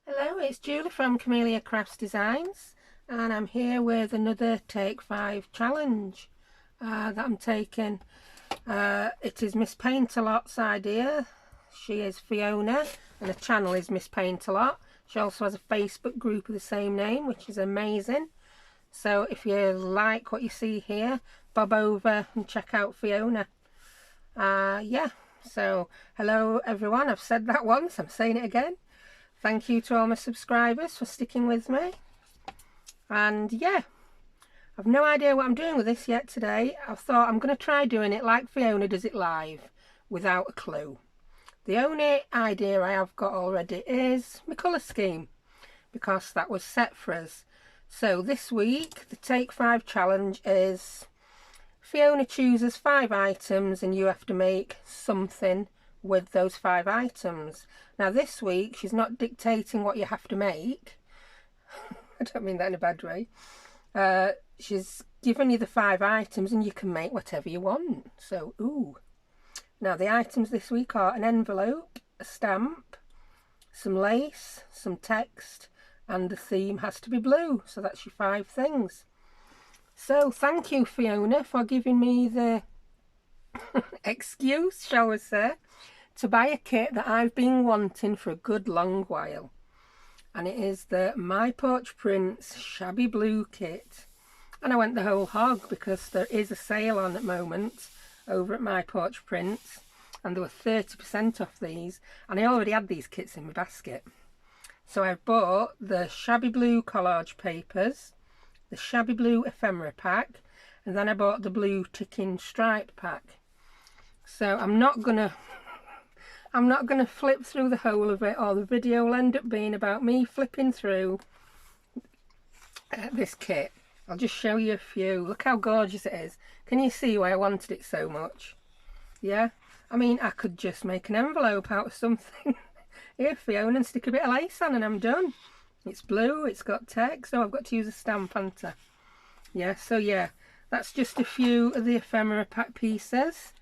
Hello, it's Julie from Camellia Crafts Designs, and I'm here with another Take 5 challenge that I'm taking. It is Miss Paintalot's idea. She is Fiona and the channel is Miss Paintalot. She also has a Facebook group of the same name, which is amazing. So if you like what you see here, bob over and check out Fiona. Yeah, so hello everyone. I've said that once, I'm saying it again. Thank you to all my subscribers for sticking with me. And yeah, I've no idea what I'm doing with this yet today. I thought I'm going to try doing it like Fiona does it live, without a clue. The only idea I have got already is my colour scheme, because that was set for us. So this week, the Take 5 challenge is Fiona chooses 5 items and you have to make something with those 5 items. Now this week she's not dictating what you have to make. I don't mean that in a bad way. She's given you the 5 items and you can make whatever you want. So ooh. Now the items this week are an envelope, a stamp, some lace, some text, and the theme has to be blue. So that's your 5 things. So thank you, Fiona, for giving me the excuse, shall we say, to buy a kit that I've been wanting for a good long while. And it is the My Porch Prints Shabby Blue kit. And I went the whole hog because there is a sale on at the moment over at My Porch Prints. And there were 30% off these. And I already had these kits in my basket. So I bought the Shabby Blue collage papers, the Shabby Blue ephemera pack, and then I bought the blue ticking stripe pack. So I'm not gonna flip through the whole of it, or the video will end up being about me flipping through this kit. I'll just show you a few. Look how gorgeous it is. Can you see why I wanted it so much? Yeah, I mean, I could just make an envelope out of something. Here, Fiona, and stick a bit of lace on and I'm done. It's blue, it's got text. Oh, I've got to use a stamp, haven't I? Yeah, so yeah, that's just a few of the ephemera pack pieces.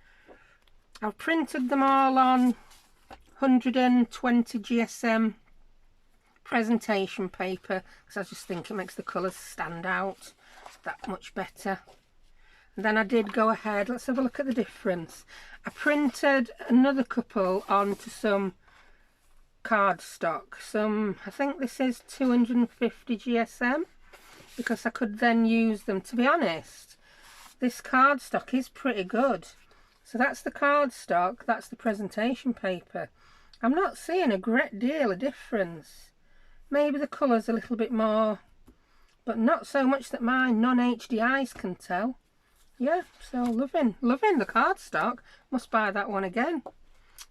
I've printed them all on 120 GSM presentation paper because I just think it makes the colours stand out that much better. And then I did go ahead, let's have a look at the difference. I printed another couple onto some cardstock, I think this is 250 GSM, because I could then use them. To be honest, this cardstock is pretty good. So that's the cardstock, that's the presentation paper. I'm not seeing a great deal of difference. Maybe the colour's a little bit more, but not so much that my non-HD eyes can tell. Yeah, so loving the cardstock. Must buy that one again.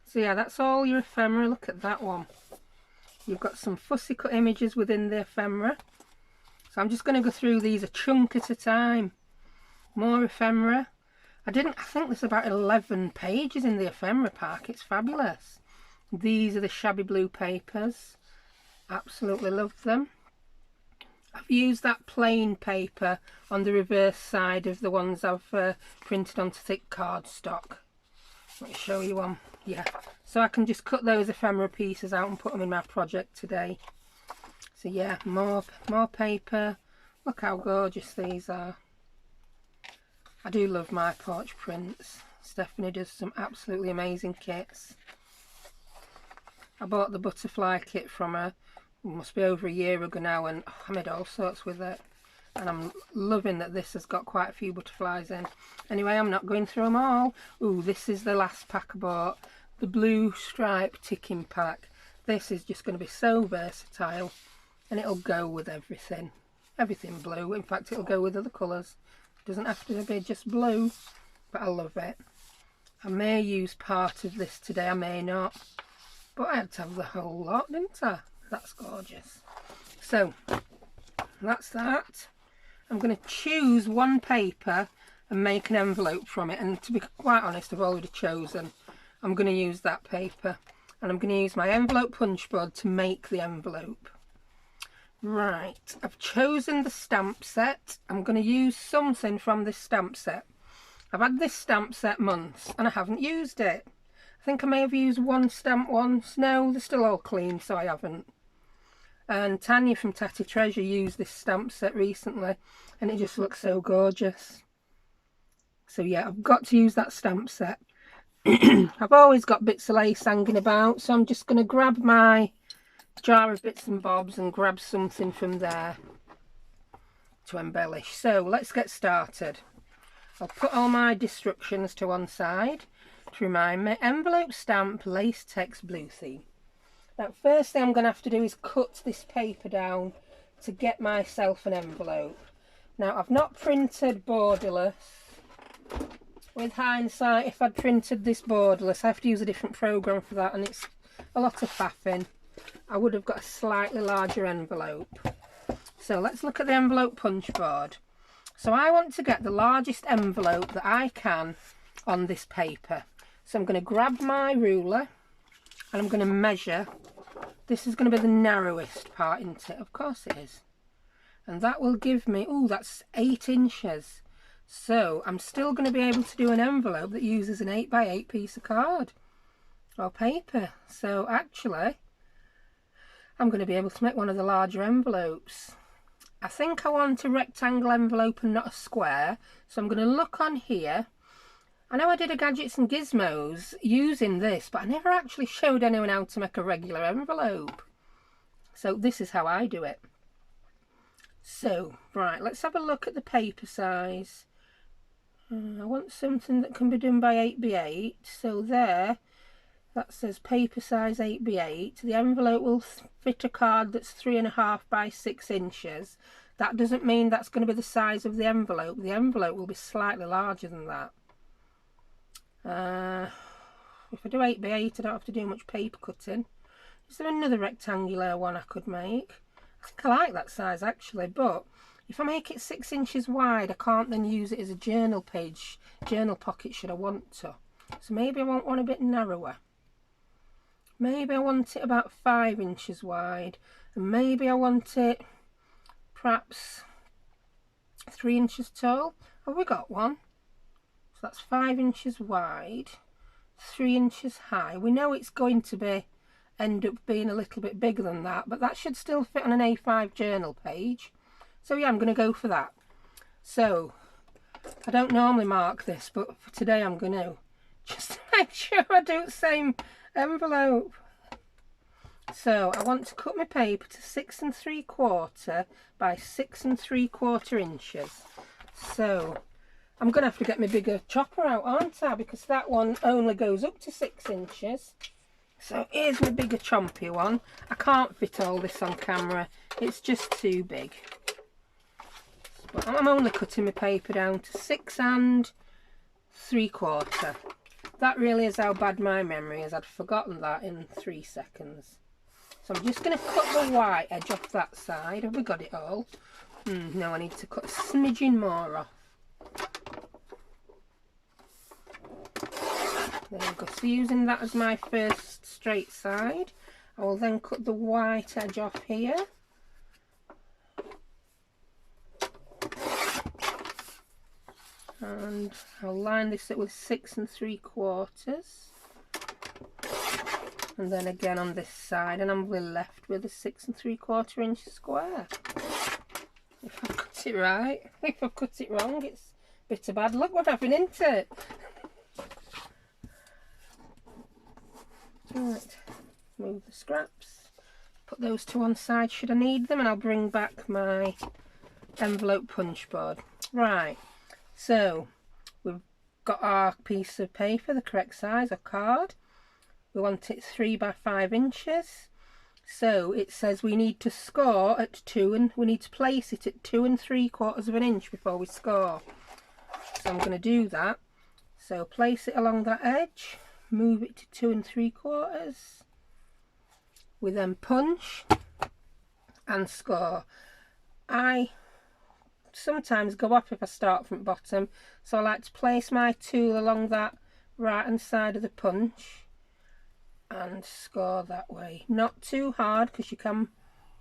So yeah, that's all your ephemera. Look at that one. You've got some fussy cut images within the ephemera. So I'm just going to go through these a chunk at a time. More ephemera. I think there's about 11 pages in the ephemera pack. It's fabulous. These are the Shabby Blue papers. Absolutely love them. I've used that plain paper on the reverse side of the ones I've printed onto thick cardstock. Let me show you one. Yeah, so I can just cut those ephemera pieces out and put them in my project today. So yeah, more paper. Look how gorgeous these are. I do love My Porch Prints. Stephanie does some absolutely amazing kits. I bought the butterfly kit from her, it must be over a year ago now, and I made all sorts with it. And I'm loving that this has got quite a few butterflies in. Anyway, I'm not going through them all. Ooh, this is the last pack I bought. The blue stripe ticking pack. This is just going to be so versatile. And it'll go with everything. Everything blue. In fact, it'll go with other colours. It doesn't have to be just blue. But I love it. I may use part of this today. I may not. But I had to have the whole lot, didn't I? That's gorgeous. So, that's that. I'm going to choose one paper and make an envelope from it, and to be quite honest, I've already chosen. I'm going to use that paper, and I'm going to use my envelope punch board to make the envelope. Right, I've chosen the stamp set. I'm going to use something from this stamp set. I've had this stamp set months and I haven't used it. I think I may have used one stamp once. No, they're still all clean, so I haven't. And Tanya from Tatty Treasure used this stamp set recently, and it just looks so gorgeous. So yeah, I've got to use that stamp set. I've always got bits of lace hanging about, so I'm just going to grab my jar of bits and bobs and grab something from there to embellish. So let's get started. I'll put all my destructions to one side to remind me. Envelope stamp, lace text, blue theme. Now, first thing I'm going to have to do is cut this paper down to get myself an envelope. Now, I've not printed borderless. With hindsight, if I'd printed this borderless, I have to use a different program for that, and it's a lot of faffing. I would have got a slightly larger envelope. So let's look at the envelope punch board. So I want to get the largest envelope that I can on this paper. So I'm going to grab my ruler and I'm going to measure. This is going to be the narrowest part, isn't it? Of course it is. And that will give me, oh, that's 8 inches. So I'm still going to be able to do an envelope that uses an 8x8 piece of card or paper. So actually, I'm going to be able to make one of the larger envelopes. I think I want a rectangle envelope and not a square. So I'm going to look on here. I know I did a Gadgets and Gizmos using this, but I never actually showed anyone how to make a regular envelope. So this is how I do it. So, right, let's have a look at the paper size. I want something that can be done by 8x8. So there, that says paper size 8x8. The envelope will fit a card that's 3.5 by 6 inches. That doesn't mean that's going to be the size of the envelope. The envelope will be slightly larger than that. If I do 8x8, I don't have to do much paper cutting. Is there another rectangular one I could make? I think I like that size actually, but if I make it 6 inches wide, I can't then use it as a journal page, journal pocket should I want to. So maybe I want one a bit narrower. Maybe I want it about 5 inches wide, and maybe I want it perhaps 3 inches tall. Have we got one? So that's 5 inches wide, 3 inches high. We know it's going to end up being a little bit bigger than that, but that should still fit on an A5 journal page. So yeah, I'm going to go for that. So I don't normally mark this, but for today I'm going to, just to make sure I do the same envelope. So I want to cut my paper to 6 3/4 by 6 3/4 inches. So I'm going to have to get my bigger chopper out, aren't I? Because that one only goes up to 6 inches. So here's my bigger chompy one. I can't fit all this on camera. It's just too big. But I'm only cutting my paper down to 6 3/4. That really is how bad my memory is. I'd forgotten that in 3 seconds. So I'm just going to cut the white edge off that side. Have we got it all? No, I need to cut a smidgen more off. There we go. So using that as my first straight side, I will then cut the white edge off here. And I'll line this up with 6 3/4. And then again on this side, and I'm left with a 6 3/4 inch square. If I've cut it right. If I've cut it wrong, it's a bit of bad luck what happened, isn't it? Right, move the scraps, put those to one side should I need them, and I'll bring back my envelope punch board. Right, so we've got our piece of paper, the correct size, a card. We want it 3 by 5 inches. So it says we need to score at 2, and we need to place it at 2 3/4 of an inch before we score. So I'm going to do that. So place it along that edge, move it to 2 3/4. We then punch and score. I sometimes go up if I start from bottom, so I like to place my tool along that right hand side of the punch and score that way. Not too hard because you can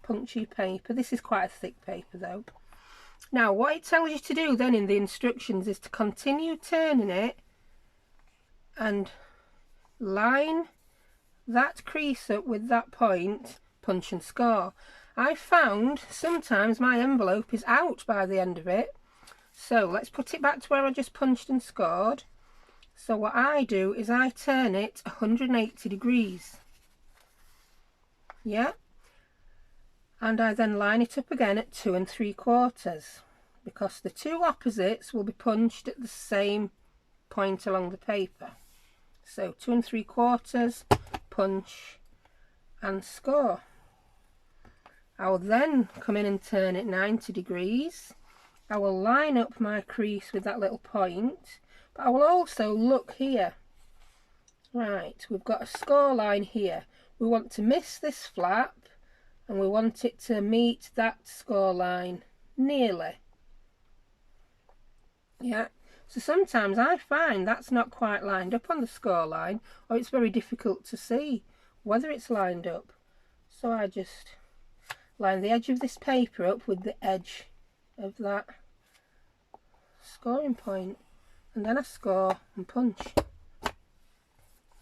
puncture your paper. This is quite a thick paper though. Now what it tells you to do then in the instructions is to continue turning it and line that crease up with that point, punch and score. I found sometimes my envelope is out by the end of it. So let's put it back to where I just punched and scored. So what I do is I turn it 180 degrees. Yeah. And I then line it up again at 2 3/4, because the two opposites will be punched at the same point along the paper. So 2 3/4, punch and score. I will then come in and turn it 90 degrees. I will line up my crease with that little point, but I will also look here. Right, we've got a score line here. We want to miss this flap and we want it to meet that score line nearly. Yeah, so sometimes I find that's not quite lined up on the score line, or it's very difficult to see whether it's lined up. So I just line the edge of this paper up with the edge of that scoring point, and then I score and punch.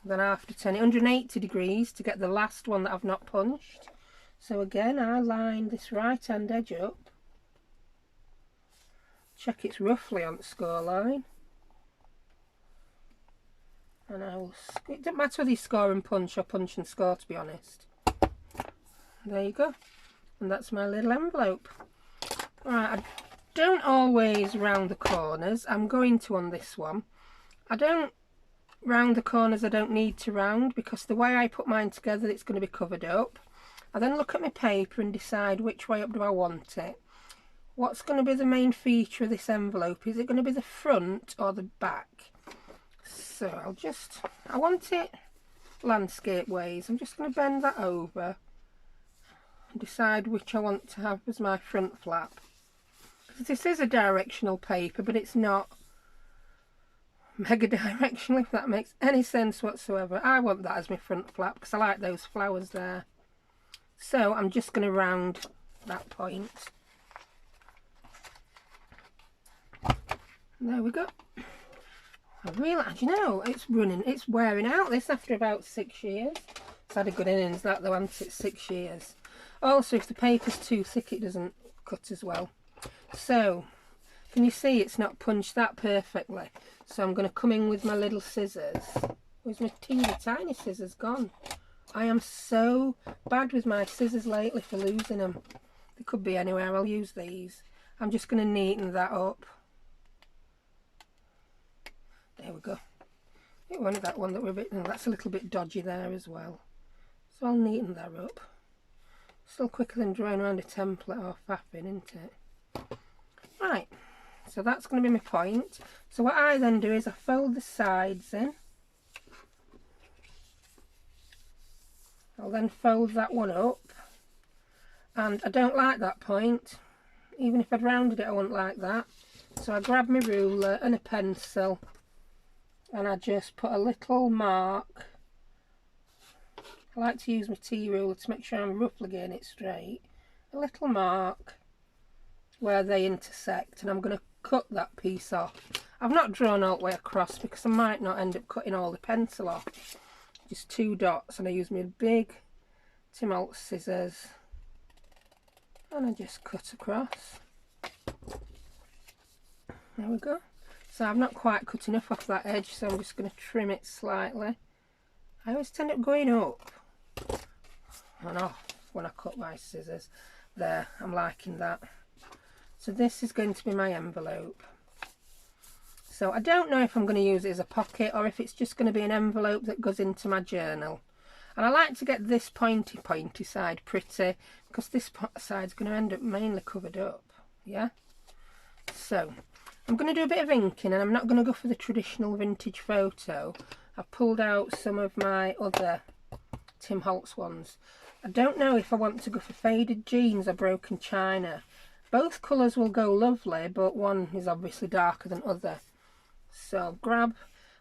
Then I have to turn it 180 degrees to get the last one that I've not punched. So again, I line this right hand edge up, check it's roughly on the score line, and I will, it doesn't matter whether you score and punch or punch and score, to be honest. There you go, and that's my little envelope. Right, I don't always round the corners. I'm going to on this one. I don't round the corners I don't need to round, because the way I put mine together, it's going to be covered up. I then look at my paper and decide which way up do I want it. What's going to be the main feature of this envelope? Is it going to be the front or the back? So I want it landscape ways. I'm just going to bend that over and decide which I want to have as my front flap. This is a directional paper, but it's not mega directional, if that makes any sense whatsoever. I want that as my front flap because I like those flowers there. So I'm just going to round that point. There we go. I realise, you know, it's wearing out this after about 6 years. It's had a good innings that though, hasn't it? 6 years. Also, if the paper's too thick, it doesn't cut as well. So, can you see it's not punched that perfectly? So I'm going to come in with my little scissors. Where's my teeny tiny scissors gone? I am so bad with my scissors lately for losing them. They could be anywhere. I'll use these. I'm just going to neaten that up. There we go. It wanted that one that were a bit, that's a little bit dodgy there as well. So I'll neaten that up. Still quicker than drawing around a template or faffing, isn't it? Right, so that's going to be my point. So what I then do is I fold the sides in. I'll then fold that one up. And I don't like that point. Even if I'd rounded it, I wouldn't like that. So I grab my ruler and a pencil and I just put a little mark. I like to use my T ruler to make sure I'm roughly getting it straight. A little mark where they intersect, and I'm going to cut that piece off. I've not drawn all the way across because I might not end up cutting all the pencil off. Just 2 dots, and I use my big Tim Holtz scissors and I just cut across. There we go. So I've not quite cut enough off that edge, so I'm just going to trim it slightly. I always tend up going up and off when I cut my scissors. There, I'm liking that. So this is going to be my envelope. So I don't know if I'm going to use it as a pocket or if it's just going to be an envelope that goes into my journal. And I like to get this pointy side pretty, because this side's going to end up mainly covered up. Yeah. So I'm going to do a bit of inking, and I'm not going to go for the traditional vintage photo. I've pulled out some of my other Tim Holtz ones. I don't know if I want to go for faded jeans or broken china. Both colours will go lovely, but one is obviously darker than other. So grab,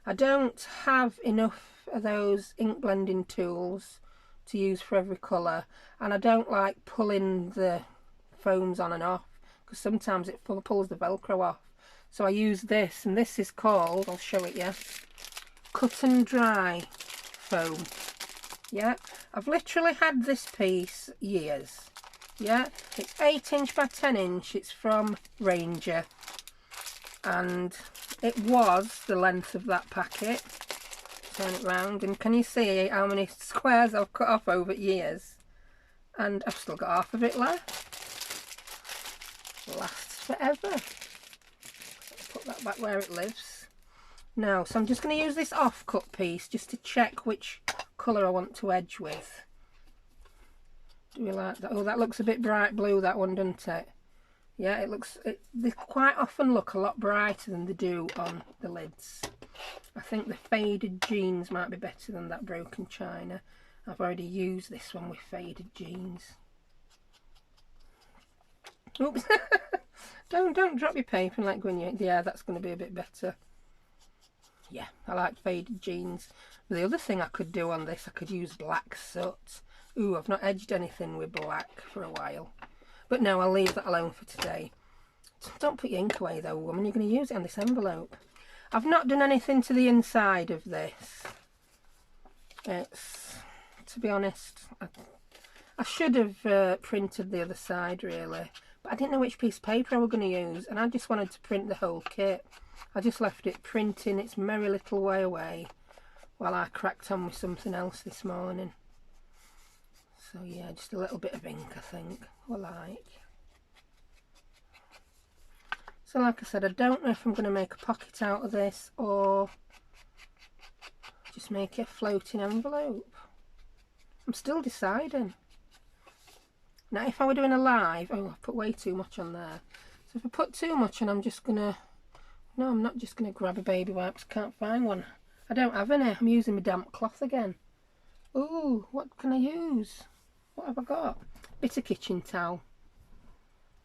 I don't have enough of those ink blending tools to use for every colour, and I don't like pulling the foams on and off because sometimes it pulls the velcro off. So I use this, and this is called, I'll show it you, cut and dry foam. Yeah, I've literally had this piece years. Yeah, it's 8 inch by 10 inch. It's from Ranger, and it was the length of that packet. Turn it round, and can you see how many squares I've cut off over years? And I've still got half of it left. Lasts forever. Put that back where it lives. Now, so I'm just going to use this off-cut piece just to check which colour I want to edge with. Do we like that? Oh, that looks a bit bright blue, that one, doesn't it? Yeah, they quite often look a lot brighter than they do on the lids. I think the faded jeans might be better than that broken china. I've already used this one with faded jeans. Oops. don't drop your paper and let go in your... Yeah, that's going to be a bit better. Yeah, I like faded jeans. The other thing I could do on this, I could use black soot. Ooh, I've not edged anything with black for a while. But no, I'll leave that alone for today. Don't put your ink away though, woman. You're going to use it on this envelope. I've not done anything to the inside of this. It's, to be honest, I should have printed the other side really. But I didn't know which piece of paper I was going to use. And I just wanted to print the whole kit. I just left it printing its merry little way away while I cracked on with something else this morning. So yeah, just a little bit of ink I think I like. So like I said, I don't know if I'm going to make a pocket out of this or just make it a floating envelope. I'm still deciding. Now if I were doing a live, oh, I've put way too much on there. So if I put too much on, I'm just going to, no, I'm not just going to grab a baby wipes, can't find one. I don't have any, I'm using my damp cloth again. Ooh, what can I use? What have I got? Bit of kitchen towel.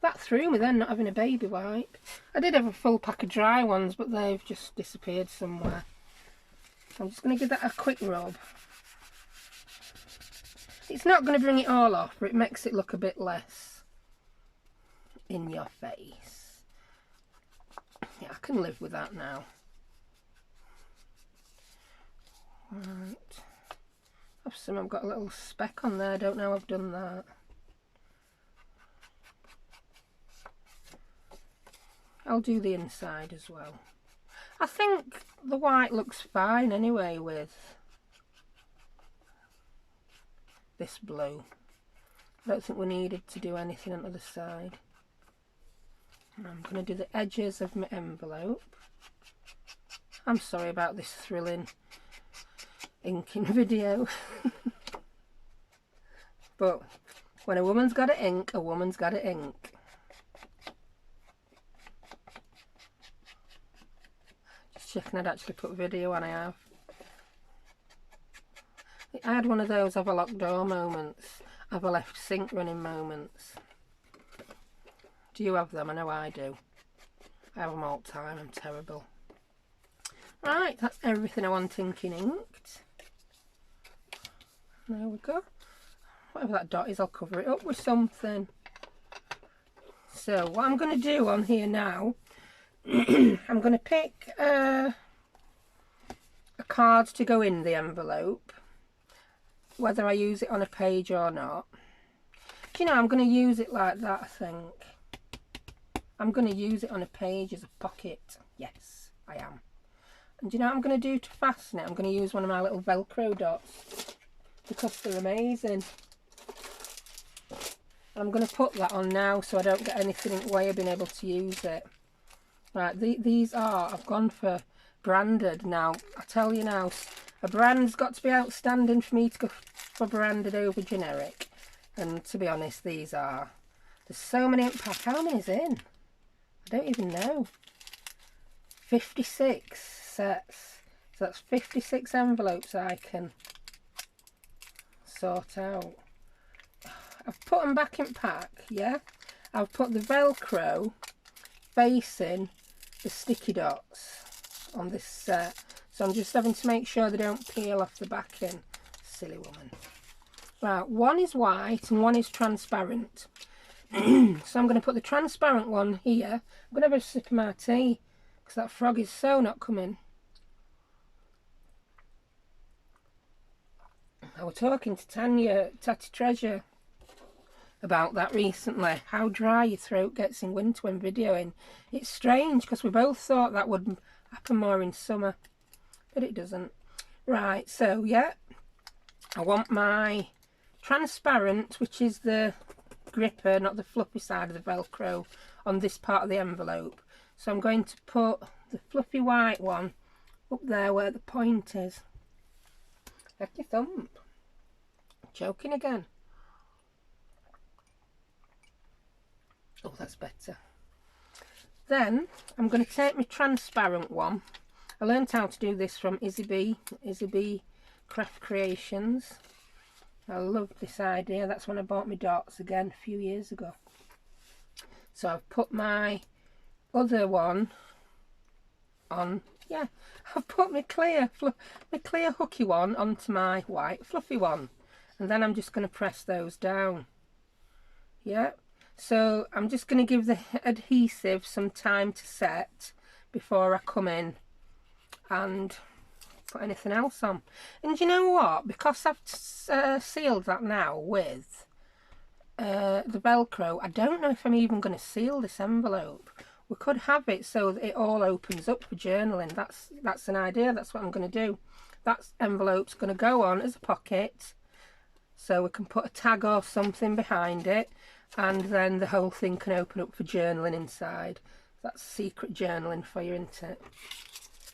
That threw me then, not having a baby wipe. I did have a full pack of dry ones, but they've just disappeared somewhere. So I'm just going to give that a quick rub. It's not going to bring it all off, but it makes it look a bit less in your face. Yeah, I can live with that now. Right. I've got a little speck on there, I don't know how I've done that. I'll do the inside as well. I think the white looks fine anyway with this blue. I don't think we needed to do anything on the other side. And I'm going to do the edges of my envelope. I'm sorry about this thrilling inking video. But when a woman's got to ink, a woman's got to ink. Checking I'd actually put video on. I have. I had one of those have a locked door moments, have a left sink running moments. Do you have them? I know I do. I have them all the time. I'm terrible. Right, that's everything I want inking inked. There we go. Whatever that dot is, I'll cover it up with something. So what I'm going to do on here now, I'm going to pick a card to go in the envelope, whether I use it on a page or not. Do you know, I'm going to use it like that, I think. I'm going to use it on a page as a pocket. Yes, I am. And do you know what I'm going to do to fasten it? I'm going to use one of my little Velcro dots because they're amazing. I'm going to put that on now so I don't get anything in the way of being able to use it. Right, these are, I've gone for branded now. I tell you now, a brand's got to be outstanding for me to go for branded over generic. And to be honest, these are. There's so many in pack. How many's in? I don't even know. 56 sets. So that's 56 envelopes I can sort out. I've put them back in pack, yeah? I've put the Velcro facing the sticky dots on this set, so I'm just having to make sure they don't peel off the backing. Silly woman. Right, one is white and one is transparent. So I'm going to put the transparent one here. I'm going to have a sip of my tea because that frog is so not coming. I was talking to Tanya, Tatty Treasure, about that recently, how dry your throat gets in winter when videoing. It's strange because we both thought that would happen more in summer, but it doesn't. Right, so yeah, I want my transparent, which is the gripper, not the fluffy side of the Velcro, on this part of the envelope. So I'm going to put the fluffy white one up there where the point is. Like your thumb. Choking again. Oh, that's better. Then I'm going to take my transparent one. I learned how to do this from Izzy B Craft Creations. I love this idea. That's when I bought my dots again a few years ago. So I've put my other one on. Yeah, I've put my clear hooky one onto my white fluffy one, and then I'm just going to press those down. Yeah, so I'm just going to give the adhesive some time to set before I come in and put anything else on. And you know what, because I've sealed that now with the Velcro, I don't know if I'm even going to seal this envelope. We could have it so that it all opens up for journaling. That's an idea. That's what I'm going to do. That envelope's going to go on as a pocket, so we can put a tag or something behind it, and then the whole thing can open up for journaling inside. That's secret journaling for you, isn't it?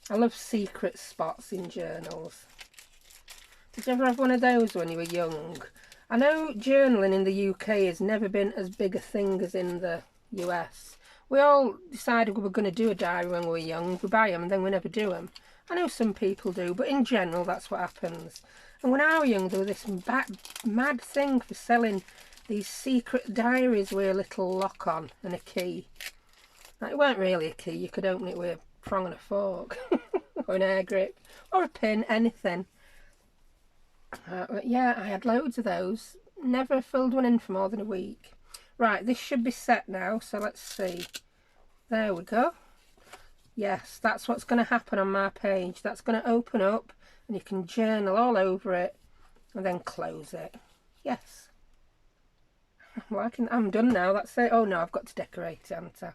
I love secret spots in journals. Did you ever have one of those when you were young? I know journaling in the UK has never been as big a thing as in the US. We all decided we were going to do a diary when we were young. We buy them and then we never do them. I know some people do, but in general that's what happens. And when I was young, there was this mad thing for selling these secret diaries with a little lock on and a key. Now, it weren't really a key. You could open it with a prong and a fork or an air grip or a pin, anything. But yeah, I had loads of those. Never filled one in for more than a week. Right, this should be set now, so let's see. There we go. Yes, that's what's going to happen on my page. That's going to open up and you can journal all over it and then close it. Yes. I'm done now, that's it. Oh no, I've got to decorate it, haven't I?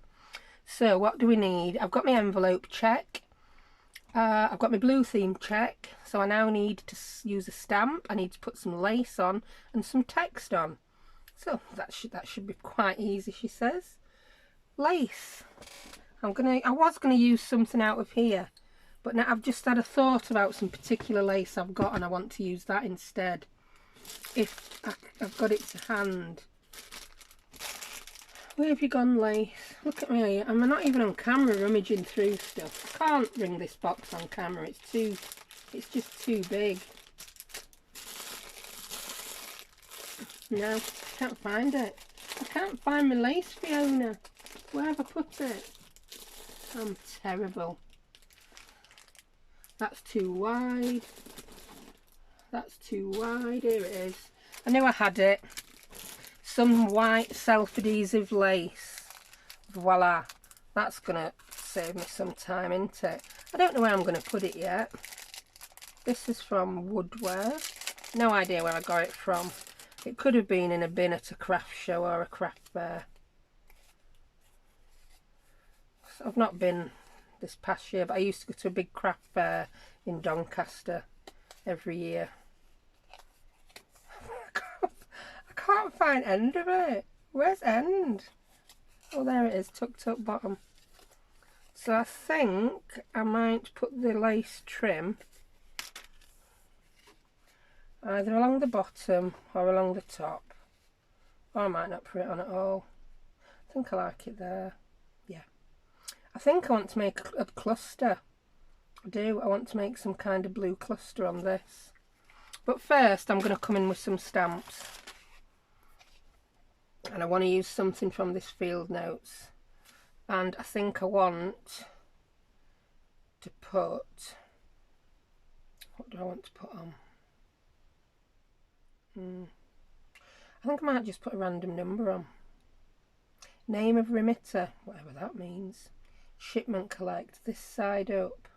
So what do we need? I've got my envelope check. I've got my blue theme check. So I now need to use a stamp. I need to put some lace on and some text on. So that should be quite easy, she says. Lace. I was gonna use something out of here, but now I've just had a thought about some particular lace I've got and I want to use that instead, if I've got it to hand. Where have you gone, lace? Look at me. I'm not even on camera rummaging through stuff. I can't bring this box on camera. It's just too big. No, I can't find it. I can't find my lace, Fiona. Where have I put it? I'm terrible. That's too wide. That's too wide. Here it is. I knew I had it. Some white self-adhesive lace. Voila. That's going to save me some time, isn't it? I don't know where I'm going to put it yet. This is from Woodwear. No idea where I got it from. It could have been in a bin at a craft show or a craft fair. I've not been this past year, but I used to go to a big craft fair in Doncaster every year. I can't find end of it. Where's end? Oh, there it is, tucked up bottom. So I think I might put the lace trim either along the bottom or along the top. Or I might not put it on at all. I think I like it there. Yeah. I think I want to make a cluster. I do. I want to make some kind of blue cluster on this. But first I'm going to come in with some stamps. And I want to use something from this field notes. And I think I want to put... What do I want to put on? I think I might just put a random number on. Name of remitter, whatever that means. Shipment collect, this side up.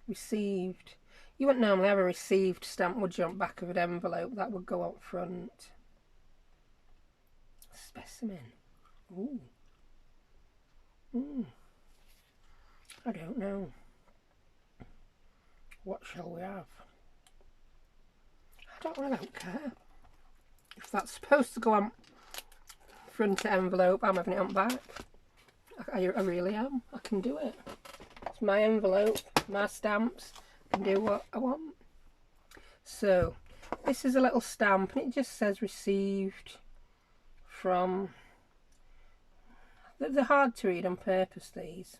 Received. You wouldn't normally have a received stamp, would you, on the back of an envelope? That would go up front. them in? Ooh. I don't know. What shall we have? I don't care. If that's supposed to go on front envelope, I'm having it on back. I really am. I can do it. It's my envelope, my stamps. I can do what I want. So, this is a little stamp and it just says received from... They're hard to read on purpose, these.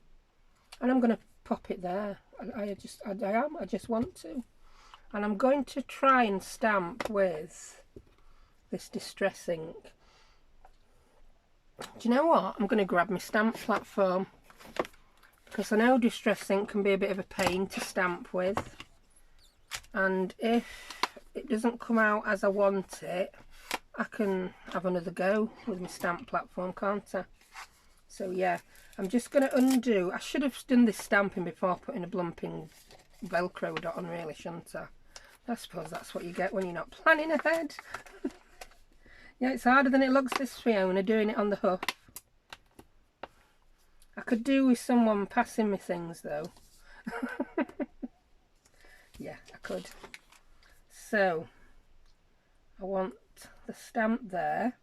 And I'm going to pop it there. I just want to. And I'm going to try and stamp with this distress ink. Do you know what? I'm going to grab my stamp platform, because I know distress ink can be a bit of a pain to stamp with, and if it doesn't come out as I want it, I can have another go with my stamp platform, can't I? So yeah, I'm just going to undo. I should have done this stamping before putting a blumping Velcro dot on, really, shouldn't I? I suppose that's what you get when you're not planning ahead. Yeah, it's harder than it looks, this Fiona, doing it on the hoof. I could do with someone passing me things, though. Yeah, I could. So, I want the stamp there.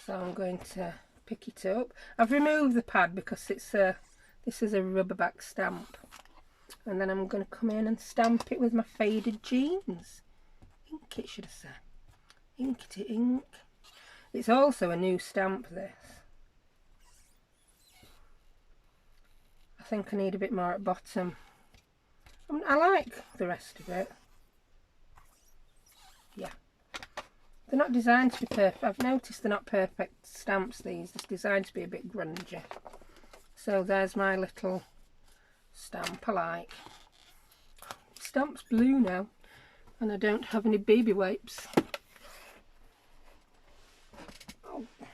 So I'm going to pick it up. I've removed the pad because it's this is a rubber back stamp. And then I'm going to come in and stamp it with my faded jeans. Ink it, should I say. Inkety ink. It's also a new stamp, this. I think I need a bit more at bottom. I like the rest of it. Yeah. They're not designed to be perfect. I've noticed they're not perfect stamps, these. They're designed to be a bit grungy. So there's my little stamp I like. Stamp's blue now. And I don't have any baby wipes.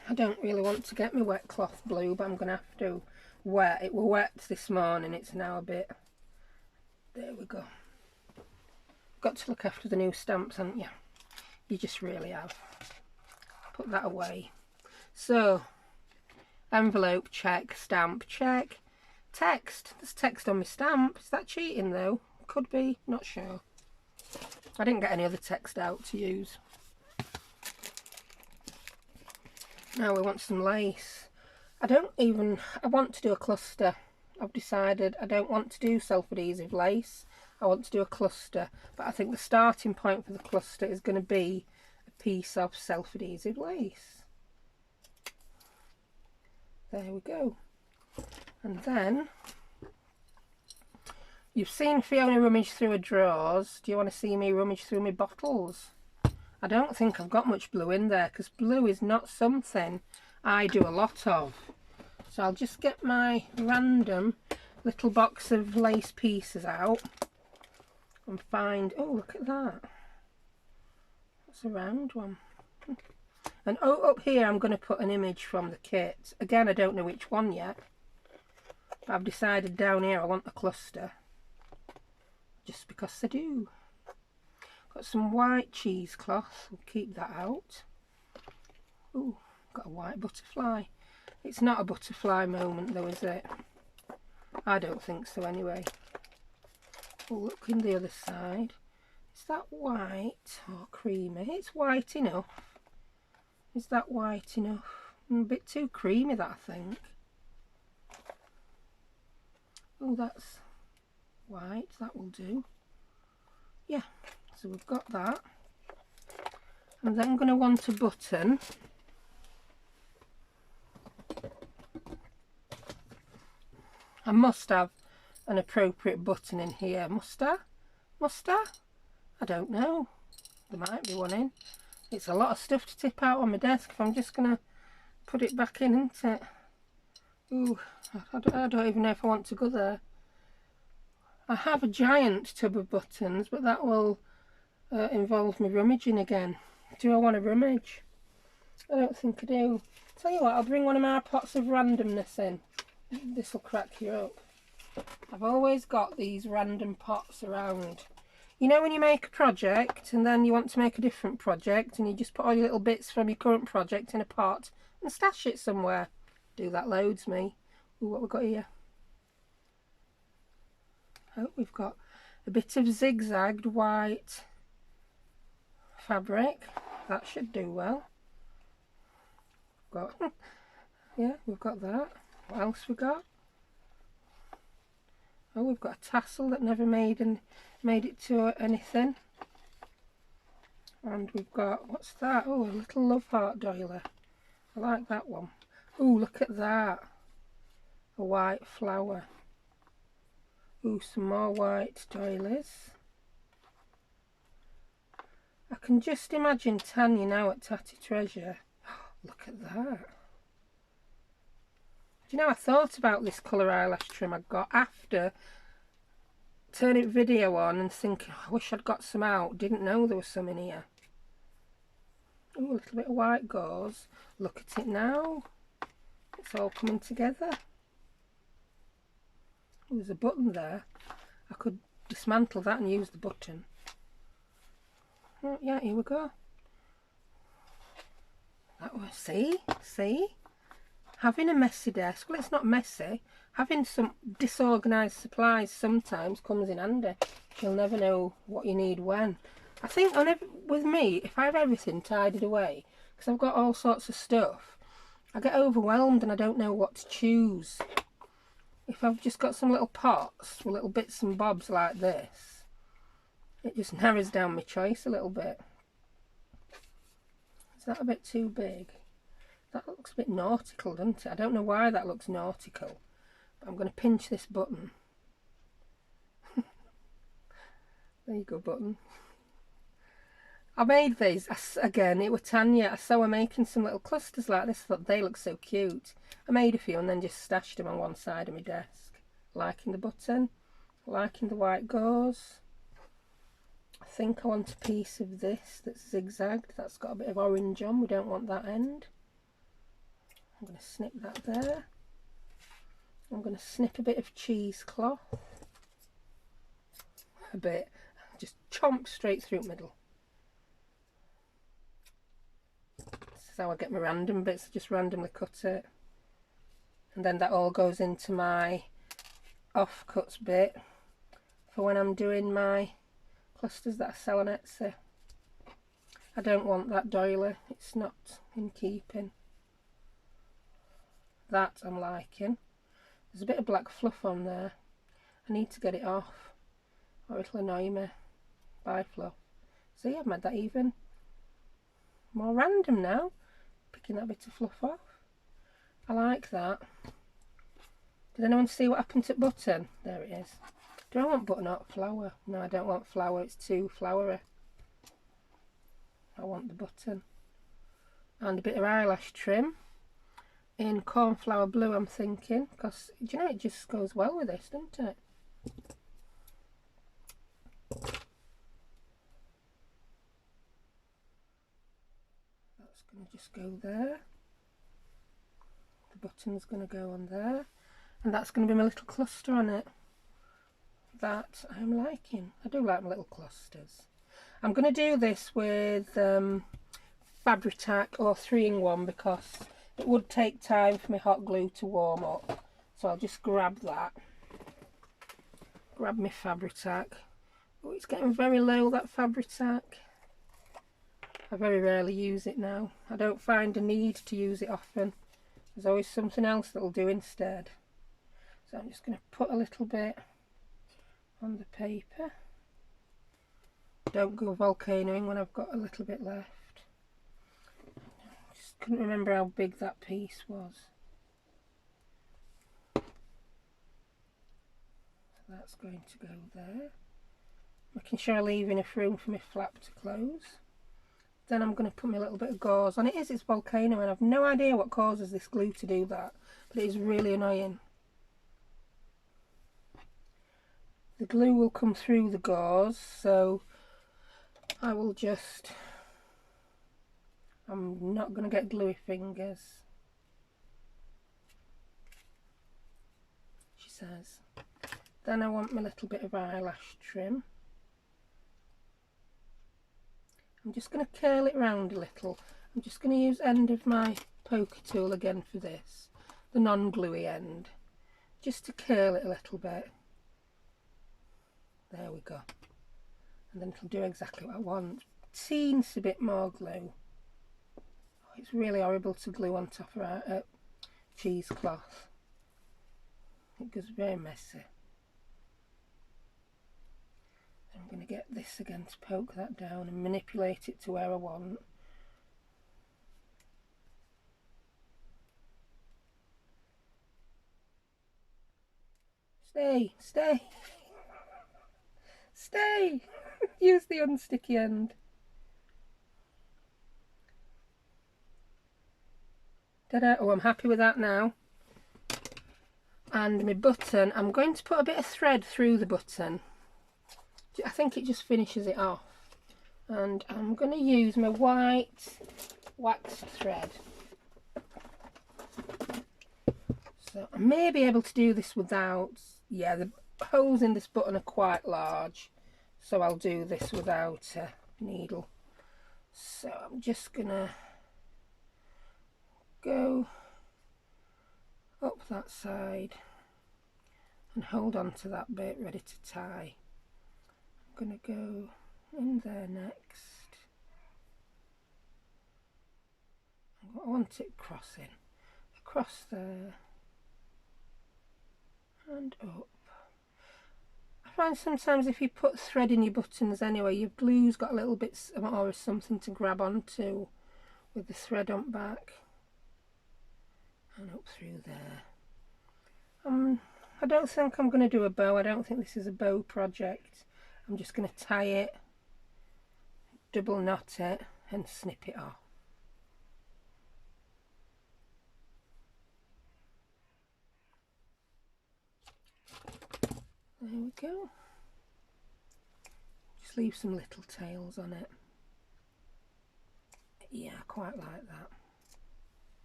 I don't really want to get my wet cloth blue, but I'm going to have to wet. It was wet this morning, it's now a bit... There we go. Got to look after the new stamps, haven't you? You just really have. Put that away. So, envelope, check. Stamp, check. Text. There's text on my stamp. Is that cheating, though? Could be. Not sure. I didn't get any other text out to use. Now we want some lace. I want to do a cluster. I've decided I don't want to do self-adhesive lace. I want to do a cluster, but I think the starting point for the cluster is going to be a piece of self-adhesive lace. There we go. And then, you've seen Fiona rummage through her drawers. Do you want to see me rummage through my bottles? I don't think I've got much blue in there, because blue is not something I do a lot of. So I'll just get my random little box of lace pieces out and find... Oh, look at that. That's a round one. And oh, up here I'm going to put an image from the kit. Again, I don't know which one yet. But I've decided down here I want the cluster. Just because I do. Got some white cheesecloth. We'll keep that out. Ooh, got a white butterfly. It's not a butterfly moment though, is it? I don't think so anyway. We'll look in the other side. Is that white or creamy? It's white enough. Is that white enough? A bit too creamy, that, I think. Oh, that's white. That will do. Yeah, so we've got that. And then I'm going to want a button. I must have an appropriate button in here. Must I? Must I? I don't know. There might be one in. It's a lot of stuff to tip out on my desk if I'm just going to put it back in, isn't it? Ooh, I don't even know if I want to go there. I have a giant tub of buttons, but that will involve me rummaging again. Do I want to rummage? I don't think I do. Tell you what, I'll bring one of my pots of randomness in. This will crack you up. I've always got these random pots around. You know when you make a project and then you want to make a different project and you just put all your little bits from your current project in a pot and stash it somewhere? Do that loads, me. Ooh, what we got here? Oh, we've got a bit of zigzagged white fabric. That should do well. Got yeah, we've got that. What else we got? Oh, we've got a tassel that never made it to anything. And we've got, what's that? Oh, a little love heart doily. I like that one. Oh, look at that. A white flower. Oh, some more white doilies. I can just imagine Tanya now at Tatty Treasure. Look at that. Do you know, I thought about this colour eyelash trim I got after turning video on and thinking, I wish I'd got some out. Didn't know there was some in here. Oh, a little bit of white gauze. Look at it now. It's all coming together. Oh, there's a button there. I could dismantle that and use the button. Oh, yeah, here we go. That was, see? Having a messy desk, well, it's not messy. Having some disorganised supplies sometimes comes in handy. You'll never know what you need when. I think with me, if I have everything tidied away, because I've got all sorts of stuff, I get overwhelmed and I don't know what to choose. If I've just got some little pots with little bits and bobs like this, it just narrows down my choice a little bit. Is that a bit too big? That looks a bit nautical, doesn't it? I don't know why that looks nautical, but I'm going to pinch this button. There you go, button. I made these, again, it was Tanya. I saw her making some little clusters like this. I thought they look so cute. I made a few and then just stashed them on one side of my desk. Liking the button, liking the white gauze. I think I want a piece of this that's zigzagged. That's got a bit of orange on. We don't want that end. I'm going to snip that there. I'm going to snip a bit of cheesecloth. A bit. Just chomp straight through the middle. This is how I get my random bits. I just randomly cut it. And then that all goes into my offcuts bit for when I'm doing my clusters that I sell on Etsy. I don't want that doily. It's not in keeping. That I'm liking. There's a bit of black fluff on there. I need to get it off or it'll annoy me. Bye, fluff. See, I've made that even more random now. Picking that bit of fluff off. I like that. Did anyone see what happened to button? There it is. Do I want button or flower? No, I don't want flower. It's too flowery. I want the button. And a bit of eyelash trim in cornflower blue, I'm thinking, because do you know it just goes well with this, doesn't it? That's going to just go there. The button's going to go on there, and that's going to be my little cluster on it. That I'm liking. I do like my little clusters. I'm going to do this with Fabri-Tac or 3-in-1 because it would take time for my hot glue to warm up. So I'll just grab that. Grab my Fabri-Tac. Oh, it's getting very low, that Fabri-Tac. I very rarely use it now. I don't find a need to use it often. There's always something else that'll do instead. So I'm just going to put a little bit on the paper. Don't go volcanoing when I've got a little bit left. Just couldn't remember how big that piece was. So that's going to go there. Making sure I leave enough room for my flap to close. Then I'm going to put my little bit of gauze on. It's volcano and I've no idea what causes this glue to do that, but it is really annoying. The glue will come through the gauze, so I will just, I'm not going to get gluey fingers, she says. Then I want my little bit of eyelash trim. I'm just going to curl it round a little. I'm just going to use end of my poker tool again for this, the non-gluey end, just to curl it a little bit. There we go. And then it'll do exactly what I want. Teensy bit more glue. Oh, it's really horrible to glue on top of a cheesecloth. It goes very messy. I'm going to get this again to poke that down and manipulate it to where I want. Stay, stay, stay. Use the unsticky end. Ta-da. Oh, I'm happy with that now. And my button, I'm going to put a bit of thread through the button. I think it just finishes it off. And I'm going to use my white waxed thread. So I may be able to do this without, yeah, the holes in this button are quite large, so I'll do this without a needle. So I'm just going to go up that side and hold on to that bit ready to tie. I'm going to go in there next. I want it crossing across there and up. I find sometimes if you put thread in your buttons anyway, your glue's got a little bit or something to grab onto with the thread on back. And up through there. I don't think I'm going to do a bow. I don't think this is a bow project. I'm just going to tie it, double knot it and snip it off. There we go. Just leave some little tails on it. Yeah, I quite like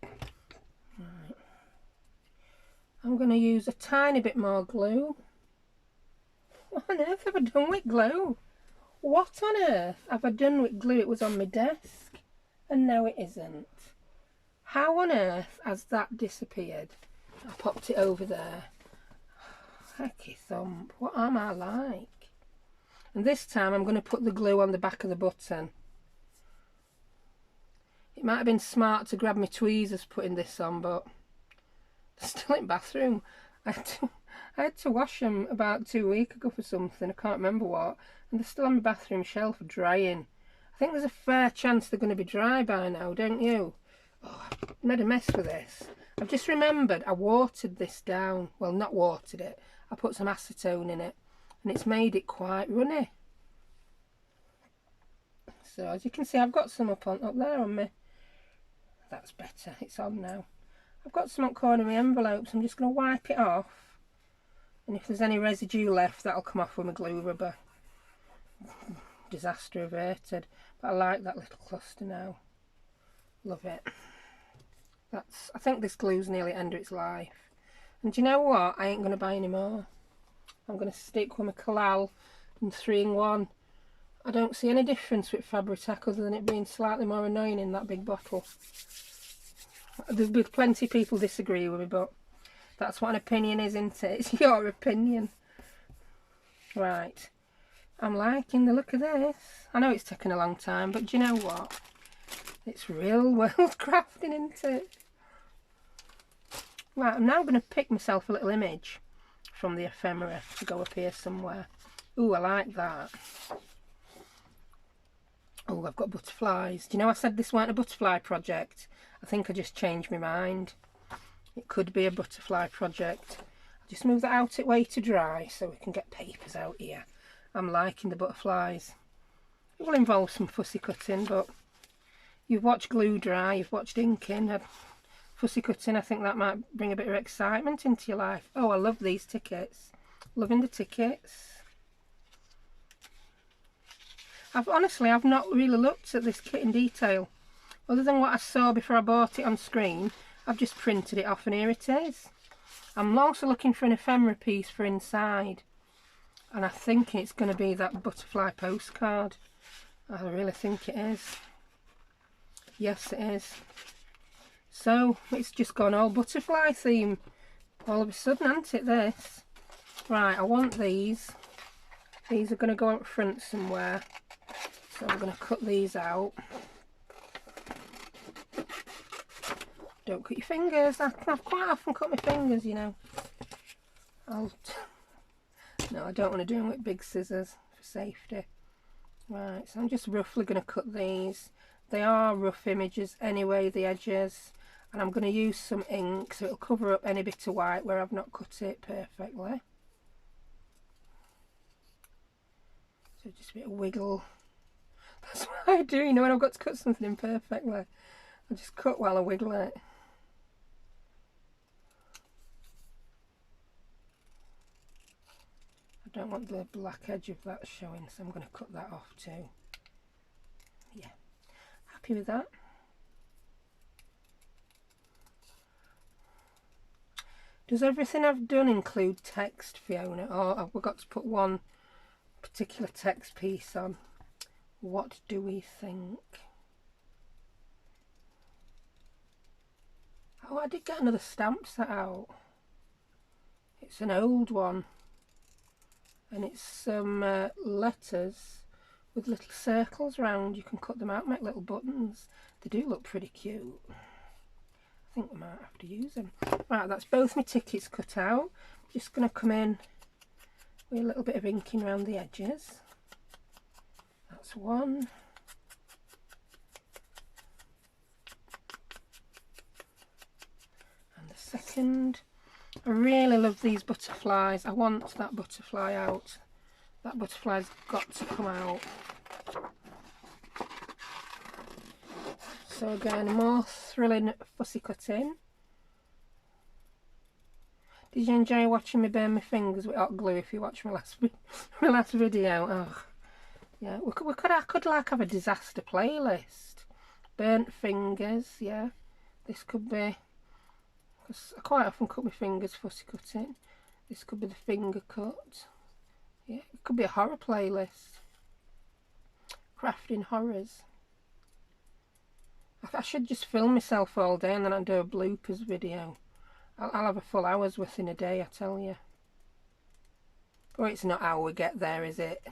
that. Right. I'm going to use a tiny bit more glue. What on earth have I done with glue? What on earth have I done with glue? It was on my desk and now it isn't. How on earth has that disappeared? I popped it over there. Hecky thump, what am I like? And this time I'm going to put the glue on the back of the button. It might have been smart to grab my tweezers putting this on, but they're still in the bathroom. I had to wash them about 2 weeks ago for something, I can't remember what, and they're still on my bathroom shelf drying. I think there's a fair chance they're going to be dry by now, don't you? Oh, I've made a mess with this. I've just remembered I watered this down. Well, not watered it. I put some acetone in it, and it's made it quite runny. So as you can see, I've got some up there on me. That's better. It's on now. I've got some on corner of my envelopes. I'm just going to wipe it off, and if there's any residue left, that'll come off with my glue rubber. Disaster averted. But I like that little cluster now. Love it. I think this glue's nearly end of its life. And do you know what? I ain't going to buy any more. I'm going to stick with my Kalal and 3-in-1. I don't see any difference with Fabri-Tac other than it being slightly more annoying in that big bottle. There'll be plenty of people disagree with me, but that's what an opinion is, isn't it? It's your opinion. Right. I'm liking the look of this. I know it's taken a long time, but do you know what? It's real world crafting, isn't it? Right, I'm now going to pick myself a little image from the ephemera to go up here somewhere. Ooh, I like that. Oh, I've got butterflies. Do you know I said this weren't a butterfly project? I think I just changed my mind. It could be a butterfly project. I'll just move that out way to dry so we can get papers out here. I'm liking the butterflies. It will involve some fussy cutting, but you've watched glue dry, you've watched inking. Fussy cutting, I think that might bring a bit of excitement into your life. Oh, I love these tickets. Loving the tickets. I've not really looked at this kit in detail. Other than what I saw before I bought it on screen, I've just printed it off and here it is. I'm also looking for an ephemera piece for inside. And I think it's going to be that butterfly postcard. I really think it is. Yes, it is. So, it's just gone all butterfly theme all of a sudden, hasn't it, this? Right, I want these. These are going to go up front somewhere. So I'm going to cut these out. Don't cut your fingers. I've quite often cut my fingers, you know. No, I don't want to do them with big scissors for safety. Right, so I'm just roughly going to cut these. They are rough images anyway, the edges. And I'm going to use some ink so it'll cover up any bit of white where I've not cut it perfectly. So just a bit of wiggle. That's what I do, you know, when I've got to cut something imperfectly. I just cut while I wiggle it. I don't want the black edge of that showing, so I'm going to cut that off too. Yeah, happy with that. Does everything I've done include text, Fiona? Or have we got to put one particular text piece on? What do we think? Oh, I did get another stamp set out. It's an old one. And it's some letters with little circles round. You can cut them out, make little buttons. They do look pretty cute. I think we might have to use them. Right, that's both my tickets cut out. Just going to come in with a little bit of inking around the edges. That's one. And the second. I really love these butterflies. I want that butterfly out. That butterfly's got to come out. So again, more thrilling fussy cutting. Did you enjoy watching me burn my fingers with hot glue if you watched my last video? Oh, yeah, I could like have a disaster playlist. Burnt fingers, yeah. This could be, because I quite often cut my fingers fussy cutting. This could be the finger cut. Yeah, it could be a horror playlist. Crafting horrors. I should just film myself all day and then I'll do a bloopers video. I'll have a full hour's worth in a day, I tell you. But it's not how we get there, is it?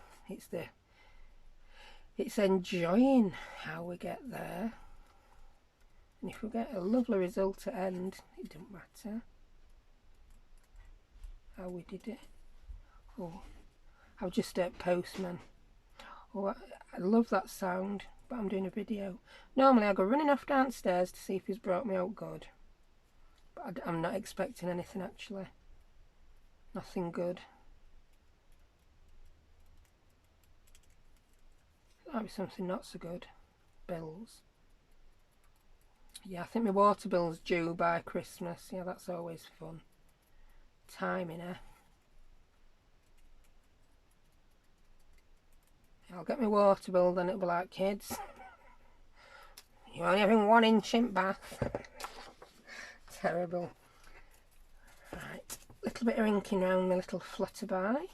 It's enjoying how we get there. And if we get a lovely result at end, it doesn't matter how we did it. Oh, I've just postman. Oh, I love that sound, but I'm doing a video. Normally I go running off downstairs to see if he's brought me out good. But I'm not expecting anything actually. Nothing good. Might be something not so good. Bills. Yeah, I think my water bill's due by Christmas. Yeah, that's always fun. Timing, eh? I'll get my water bill, then it'll be like, kids, you're only having 1 inch in bath. Terrible. Right, little bit of inking around my little flutterby.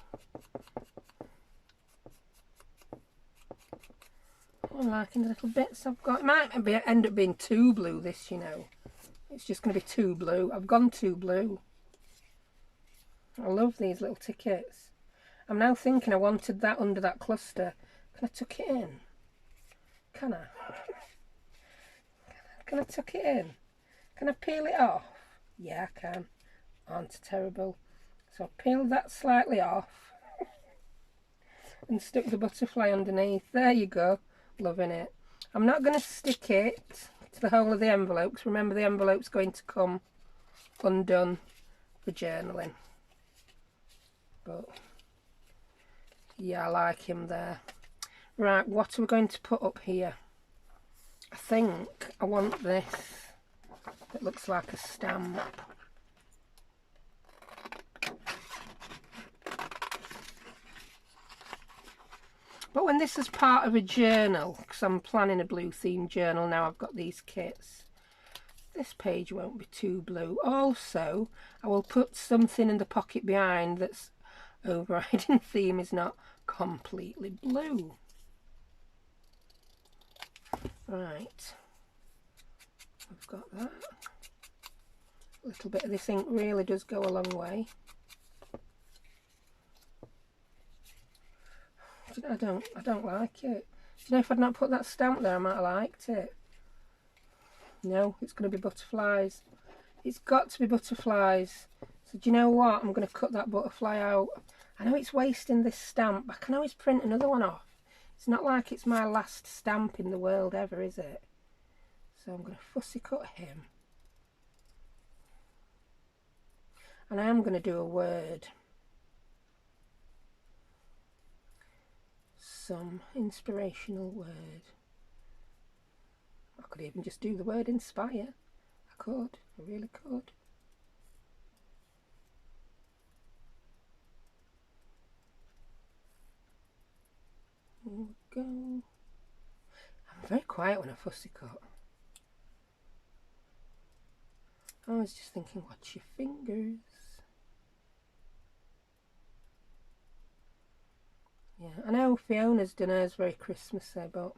I'm liking the little bits I've got. It might end up being too blue, this, you know. It's just going to be too blue. I've gone too blue. I love these little tickets. I'm now thinking I wanted that under that cluster. Can I tuck it in? Can I? Can I tuck it in? Can I peel it off? Yeah, I can. Aren't I terrible? So I peeled that slightly off and stuck the butterfly underneath. There you go. Loving it. I'm not going to stick it to the whole of the envelope, because remember the envelope's going to come undone for journaling. But yeah, I like him there. Right, what are we going to put up here? I think I want this that looks like a stamp. But when this is part of a journal, because I'm planning a blue themed journal now, I've got these kits, this page won't be too blue. Also, I will put something in the pocket behind that's overriding theme is not completely blue. Right, we've got that. A little bit of this ink really does go a long way. I don't like it. Do you know, if I'd not put that stamp there, I might have liked it. No, it's going to be butterflies. It's got to be butterflies. So do you know what? I'm going to cut that butterfly out. I know it's wasting this stamp, but I can always print another one off. It's not like it's my last stamp in the world ever, is it? So I'm going to fussy cut him. And I am going to do a word. Some inspirational word. I could even just do the word inspire. I could. I really could. Here we go. I'm very quiet when I fussy cut. I was just thinking, watch your fingers. Yeah, I know Fiona's done hers very Christmassy, but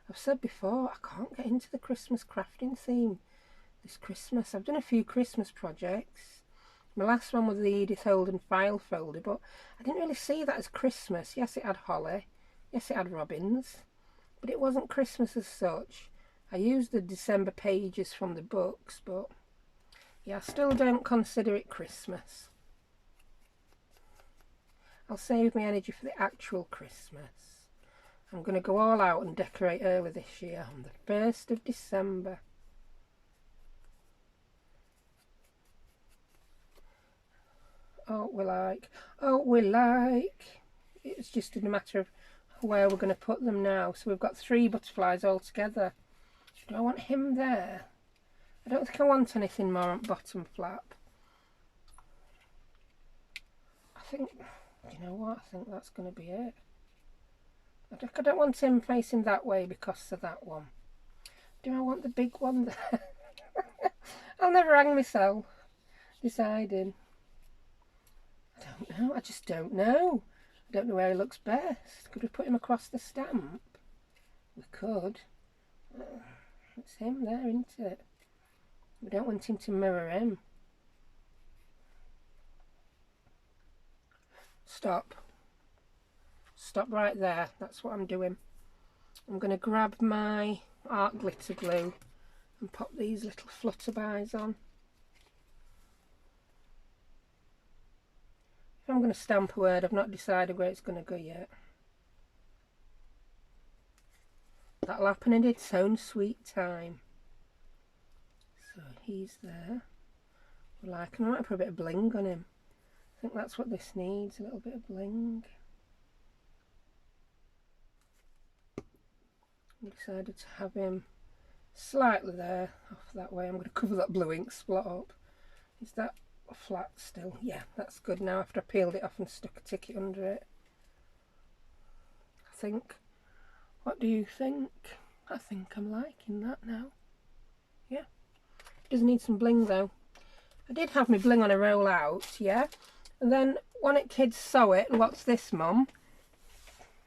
I've said before, I can't get into the Christmas crafting theme this Christmas. I've done a few Christmas projects. My last one was the Edith Holden file folder, but I didn't really see that as Christmas. Yes, it had holly. Yes, it had robins, but it wasn't Christmas as such. I used the December pages from the books, but yeah, I still don't consider it Christmas. I'll save my energy for the actual Christmas. I'm going to go all out and decorate early this year on the 1st of December. Oh, we like. Oh, we like. It's just a matter of where we're going to put them now. So we've got 3 butterflies all together. Do I want him there? I don't think I want anything more on bottom flap. I think, you know what, I think that's going to be it. I don't want him facing that way because of that one. Do I want the big one there? I'll never hang myself deciding. I don't know, I just don't know. I don't know where he looks best. Could we put him across the stamp? We could. It's him there, isn't it? We don't want him to mirror him. Stop. Stop right there. That's what I'm doing. I'm going to grab my art glitter glue and pop these little flutterbys on. If I'm going to stamp a word, I've not decided where it's going to go yet. That'll happen in its own sweet time. So he's there. I like him. I might put a bit of bling on him. I think that's what this needs, a little bit of bling. I decided to have him slightly there, off that way. I'm going to cover that blue ink spot up. Is that flat still? Yeah, that's good now after I peeled it off and stuck a ticket under it. I think. What do you think? I think I'm liking that now. Yeah. It does need some bling though. I did have my bling on a roll out, yeah. And then one of the kids saw it, and what's this, Mum?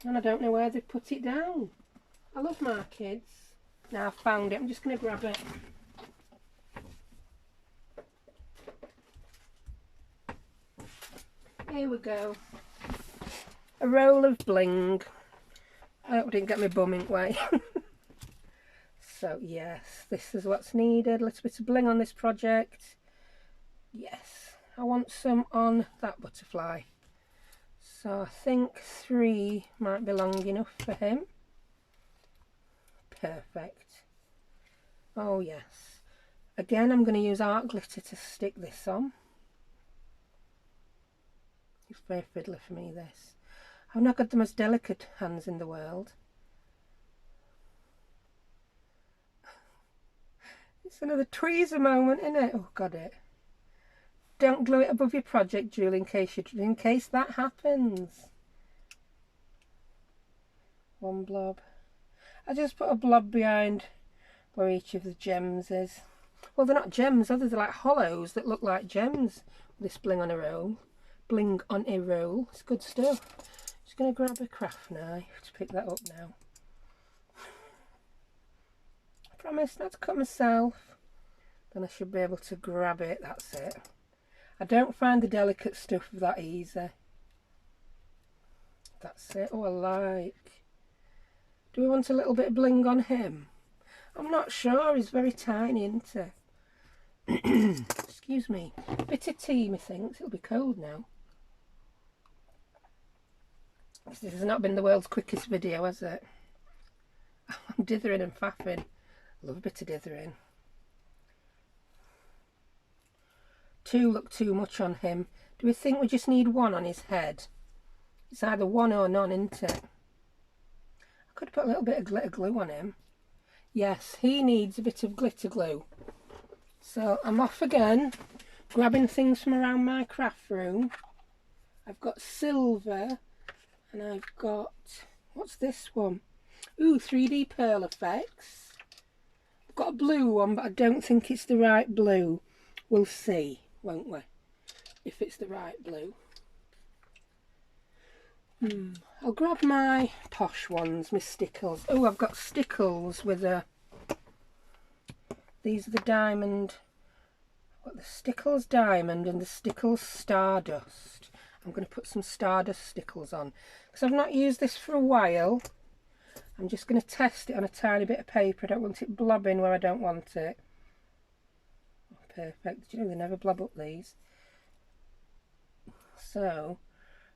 And I don't know where they put it down. I love my kids. Now I've found it, I'm just going to grab it. Here we go. A roll of bling. I hope I didn't get my bum ink way. So yes, this is what's needed. A little bit of bling on this project. Yes, I want some on that butterfly. So I think 3 might be long enough for him. Perfect. Oh yes. Again, I'm going to use art glitter to stick this on. It's very fiddly for me, this. I've not got the most delicate hands in the world. It's another tweezer moment, isn't it? Oh, got it. Don't glue it above your project, Julie, in case that happens. One blob. I just put a blob behind where each of the gems is. Well, they're not gems, are they? They're like hollows that look like gems. This bling on a roll. Bling on a roll. It's good stuff. Just going to grab a craft knife to pick that up now. Promise not to cut myself. Then I should be able to grab it. That's it. I don't find the delicate stuff that easy. That's it. Oh, I like. Do we want a little bit of bling on him? I'm not sure. He's very tiny, isn't he? Excuse me. Bit of tea, methinks. It'll be cold now. This has not been the world's quickest video, has it? I'm dithering and faffing. Love a bit of dithering. 2 look too much on him. Do we think we just need 1 on his head? It's either 1 or none, isn't it? I could put a little bit of glitter glue on him. Yes, he needs a bit of glitter glue. So I'm off again, grabbing things from around my craft room. I've got silver, and I've got, what's this one? Ooh, 3D pearl effects. I've got a blue one, but I don't think it's the right blue. We'll see, won't we, if it's the right blue. I'll grab my posh ones, my stickles. Oh, I've got stickles with a... These are the diamond... What, the Stickles Diamond and the Stickles Stardust. I'm going to put some Stardust stickles on. Because I've not used this for a while. I'm just going to test it on a tiny bit of paper. I don't want it blobbing where I don't want it. Oh, perfect. Did you know they never blob up these? So...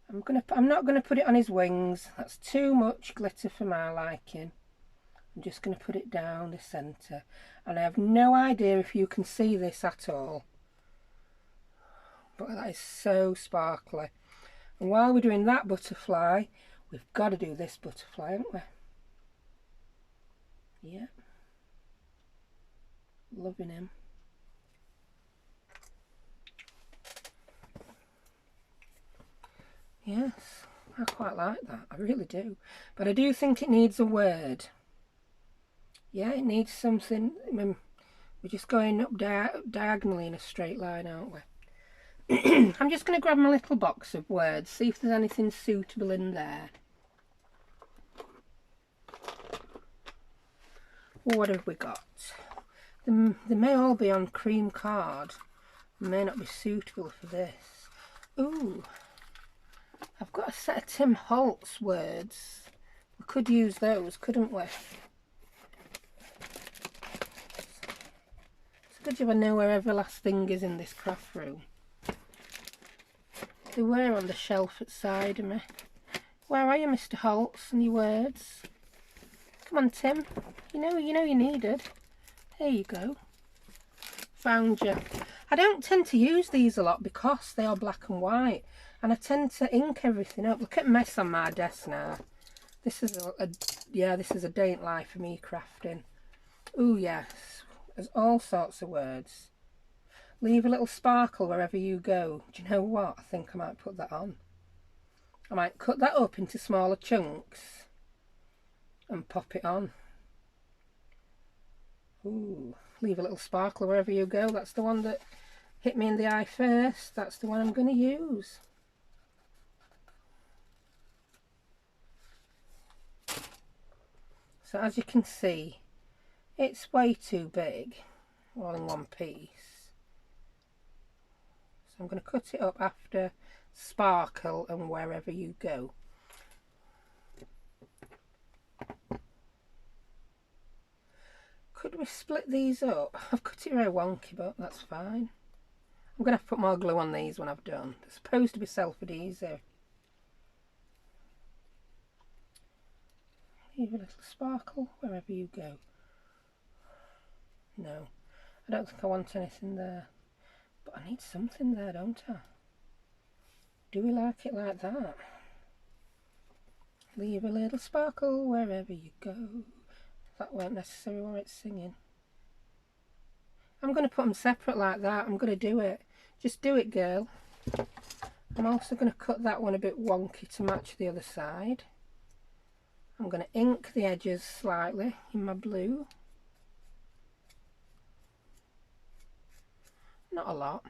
I'm not going to put it on his wings. That's too much glitter for my liking. I'm just going to put it down the centre. And I have no idea if you can see this at all. But that is so sparkly. And while we're doing that butterfly, we've got to do this butterfly, haven't we? Yeah. Loving him. Yes, I quite like that. I really do. But I do think it needs a word. Yeah, it needs something. I mean, we're just going up diagonally in a straight line, aren't we? I'm just going to grab my little box of words, see if there's anything suitable in there. What have we got? They may all be on cream card. They may not be suitable for this. Ooh. I've got a set of Tim Holtz words. We could use those, couldn't we? It's a good job I know where every last thing is in this craft room. They were on the shelf at side of me. Where are you, Mr. Holtz, and your words? Come on, Tim. You know you needed. There you go. Found you. I don't tend to use these a lot because they are black and white. And I tend to ink everything up. Look at mess on my desk now. This is this is a day in life for me crafting. Ooh, yes. There's all sorts of words. Leave a little sparkle wherever you go. Do you know what? I think I might put that on. I might cut that up into smaller chunks and pop it on. Ooh, leave a little sparkle wherever you go. That's the one that hit me in the eye first. That's the one I'm going to use. So as you can see, it's way too big, all in one piece. So I'm going to cut it up after sparkle and wherever you go. Could we split these up? I've cut it very wonky, but that's fine. I'm going to have to put more glue on these when I've done. They're supposed to be self-adhesive. Leave a little sparkle wherever you go. No, I don't think I want anything there. But I need something there, don't I? Do we like it like that? Leave a little sparkle wherever you go. That weren't necessary while it's singing. I'm going to put them separate like that. I'm going to do it. Just do it, girl. I'm also going to cut that one a bit wonky to match the other side. I'm going to ink the edges slightly in my blue. Not a lot,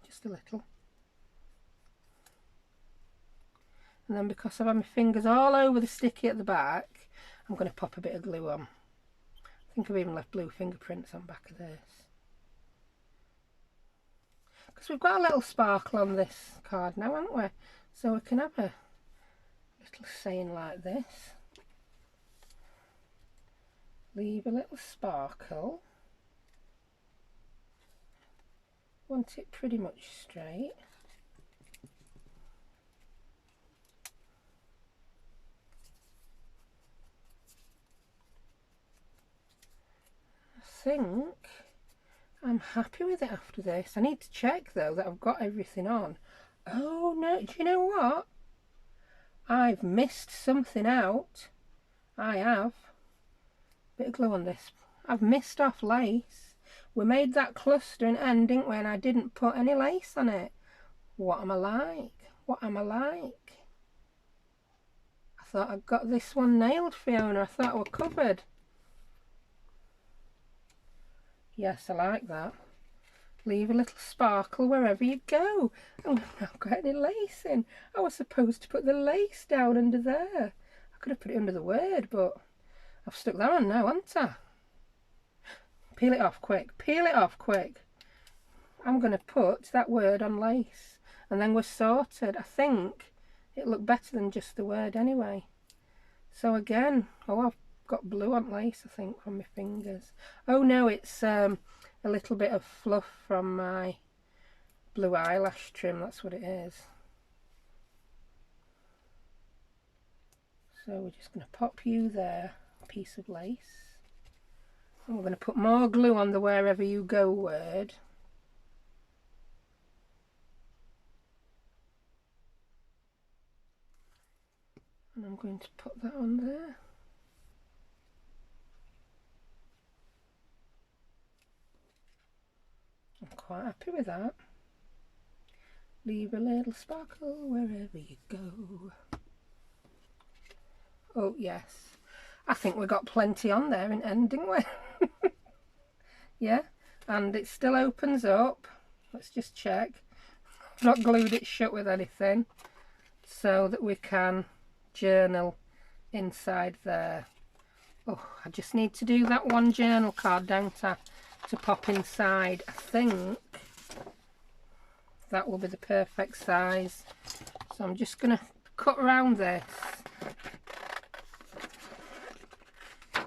just a little. And then because I've had my fingers all over the sticky at the back, I'm going to pop a bit of glue on. I think I've even left blue fingerprints on the back of this. Because we've got a little sparkle on this card now, haven't we? So we can have a little saying like this. Leave a little sparkle. Want it pretty much straight. I think I'm happy with it after this. I need to check though that I've got everything on. Oh no, do you know what? I've missed something out. I have. Bit of glue on this. I've missed off lace. We made that cluster and end, didn't we? And I didn't put any lace on it. What am I like? What am I like? I thought I got this one nailed, Fiona. I thought I were covered. Yes, I like that. Leave a little sparkle wherever you go. Oh, I've not got any lace in. I was supposed to put the lace down under there. I could have put it under the word, but I've stuck that on now, haven't I? Peel it off quick. Peel it off quick. I'm going to put that word on lace. And then we're sorted. I think it looked better than just the word anyway. So again, oh, I've got blue on lace, I think, from my fingers. Oh no, it's a little bit of fluff from my blue eyelash trim. That's what it is. So we're just going to pop you there, a piece of lace. And we're going to put more glue on the wherever you go word. And I'm going to put that on there. I'm quite happy with that. Leave a little sparkle wherever you go. Oh yes, I think we got plenty on there in end, didn't we? Yeah, and it still opens up. Let's just check. I've not glued it shut with anything, so that we can journal inside there. Oh, I just need to do that one journal card, don't I, to pop inside. I think that will be the perfect size. So I'm just going to cut around this,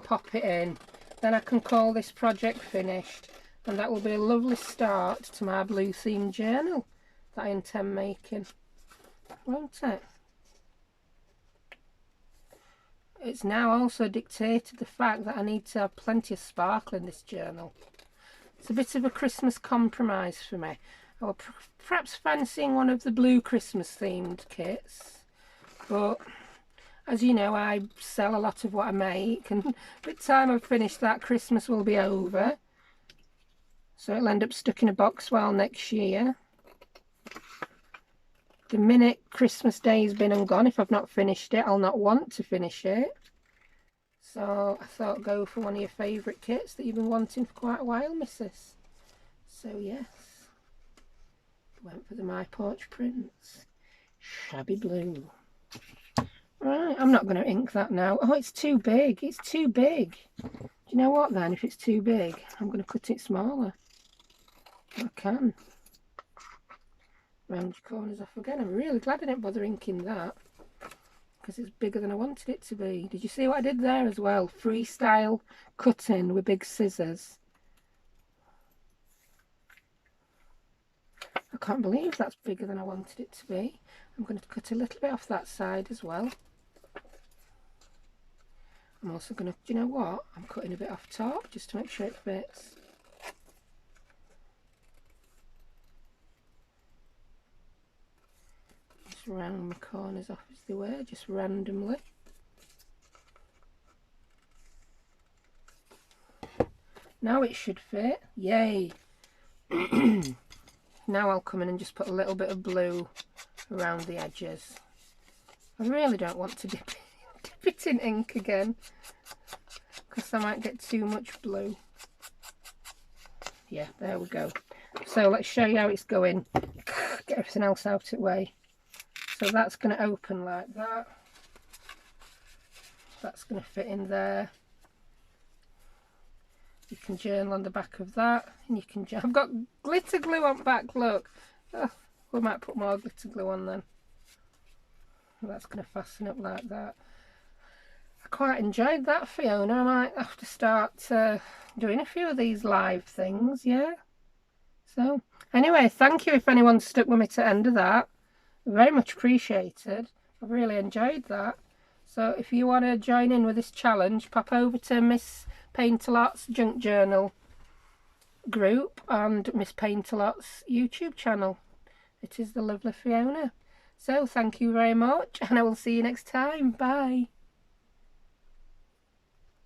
pop it in, then I can call this project finished, and that will be a lovely start to my blue themed journal that I intend making, won't it? It's now also dictated the fact that I need to have plenty of sparkle in this journal. It's a bit of a Christmas compromise for me. I was perhaps fancying one of the blue Christmas themed kits, but as you know, I sell a lot of what I make, and by the time I've finished that, Christmas will be over. So it'll end up stuck in a box while next year. The minute Christmas Day's been and gone, if I've not finished it, I'll not want to finish it. So I thought go for one of your favourite kits that you've been wanting for quite a while, missus. So yes, went for the My Porch prints. Shabby blue. Right, I'm not going to ink that now. Oh, it's too big. It's too big. Do you know what then? If it's too big, I'm going to cut it smaller. I can. Round your corners off again. I'm really glad I didn't bother inking that, because it's bigger than I wanted it to be. Did you see what I did there as well? Freestyle cutting with big scissors. I can't believe that's bigger than I wanted it to be. I'm going to cut a little bit off that side as well. I'm also going to, do you know what? I'm cutting a bit off top just to make sure it fits. Just round the corners off as they were, just randomly. Now it should fit. Yay! Now I'll come in and just put a little bit of blue around the edges. I really don't want to dip it in ink again, because I might get too much blue. Yeah, there we go. So let's show you how it's going. Get everything else out of the way. So that's going to open like that. That's going to fit in there. You can journal on the back of that, and you can. I've got glitter glue on back. Look, oh, we might put more glitter glue on then. That's going to fasten up like that. I quite enjoyed that, Fiona. I might have to start doing a few of these live things, yeah. So anyway, thank you if anyone stuck with me to the end of that. Very much appreciated. I've really enjoyed that. So if you want to join in with this challenge, pop over to Miss Paintalot's Junk Journal group and Miss Paintalot's YouTube channel. It is the lovely Fiona. So thank you very much, and I will see you next time. Bye.